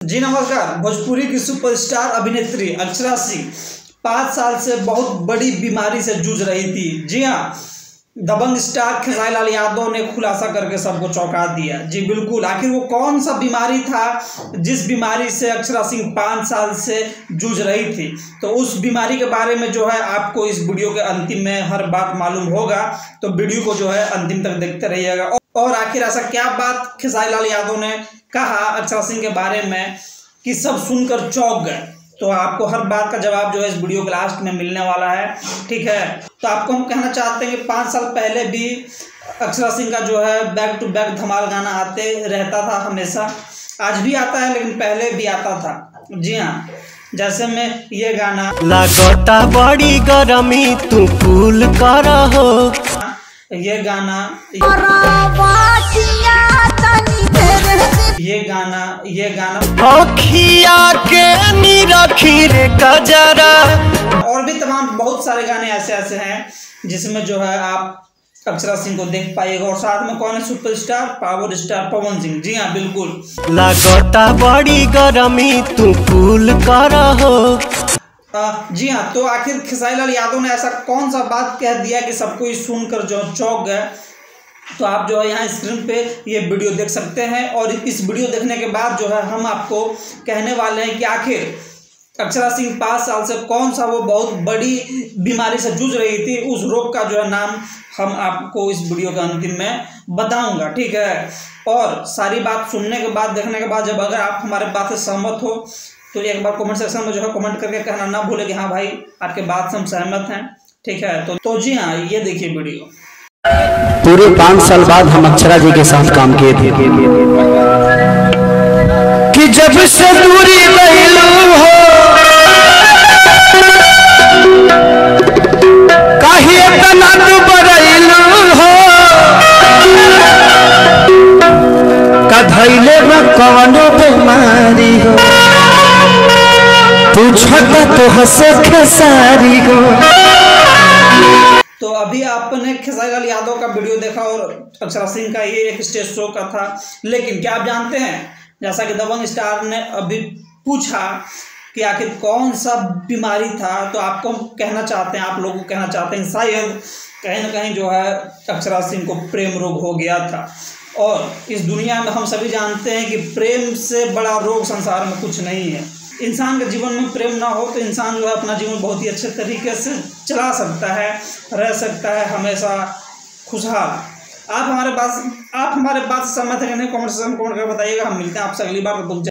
जी नमस्कार। भोजपुरी की सुपरस्टार अभिनेत्री अक्षरा सिंह 5 साल से बहुत बड़ी बीमारी से जूझ रही थी। जी हाँ, दबंग स्टार खेसारी लाल यादव ने खुलासा करके सबको चौंका दिया। जी बिल्कुल, आखिर वो कौन सा बीमारी था जिस बीमारी से अक्षरा सिंह 5 साल से जूझ रही थी। तो उस बीमारी के बारे में जो है आपको इस वीडियो के अंतिम में हर बात मालूम होगा, तो वीडियो को जो है अंतिम तक देखते रहिएगा। और आखिर ऐसा क्या बात खेसारी लाल यादव ने कहा अक्षरा सिंह के बारे में कि सब सुनकर चौंक गए, तो आपको हर बात का जवाब जो है इस वीडियो के लास्ट में मिलने वाला है। ठीक है, तो आपको हम कहना चाहते हैं कि 5 साल पहले भी अक्षरा सिंह का जो है बैक टू बैक धमाल गाना आते रहता था हमेशा। आज भी आता है लेकिन पहले भी आता था। जी हाँ, जैसे मैं ये गाना लगता बड़ी गरमी तू कूल कर हो, ये गाना अखिया के निरखी रे कजरा। और भी तमाम बहुत सारे गाने ऐसे हैं जिसमें जो है आप अक्षरा सिंह को देख पाइएगा। और साथ में कौन है superstar power star Pawan Singh. जी हाँ बिल्कुल, लगता बड़ी गरमी तू कूल कर हो। जी हाँ, तो आखिर खेसारी लाल यादव ने ऐसा कौन सा बात कह दिया कि सबको सुनकर जो चौंक गए। तो आप जो है यहाँ स्क्रीन पे ये वीडियो देख सकते हैं, और इस वीडियो देखने के बाद जो है हम आपको कहने वाले हैं कि आखिर अक्षरा सिंह 5 साल से कौन सा वो बहुत बड़ी बीमारी से जूझ रही थी, उस रोग का जो है नाम हम आपको इस वीडियो के अंतिम में बताऊंगा। ठीक है, और सारी बात सुनने के बाद देखने के बाद जब अगर आप हमारे बात से सहमत हो तो एक बार कमेंट सेक्शन में जो है कमेंट करके कहना ना भूले कि हाँ भाई आपके बात से हम सहमत हैं। ठीक है, तो जी हाँ, ये देखिए वीडियो। पूरे 5 साल बाद हम अक्षरा जी के साथ काम किए थे कि जब से दूरी लैलू हो काहे तना तू बरैलू हो, कधैले में कवनो बीमारी हो पूछता तो हंसे खेसारी हो। तो अभी आपने खेसारी लाल यादव का वीडियो देखा और अक्षरा सिंह का ये एक स्टेज शो का था, लेकिन क्या आप जानते हैं जैसा कि दबंग स्टार ने अभी पूछा कि आखिर कौन सा बीमारी था, तो आपको कहना चाहते हैं, आप लोगों को कहना चाहते हैं शायद कहीं ना कहीं जो है अक्षरा सिंह को प्रेम रोग हो गया था। और इस दुनिया में हम सभी जानते हैं कि प्रेम से बड़ा रोग संसार में कुछ नहीं है। इंसान के जीवन में प्रेम ना हो तो इंसान जो है अपना जीवन बहुत ही अच्छे तरीके से चला सकता है, रह सकता है हमेशा खुशहाल। आप हमारे बात से सहमत है कि नहीं, कमेंट सेक्शन में कमेंट करके बताइएगा। हम मिलते हैं आपसे अगली बार।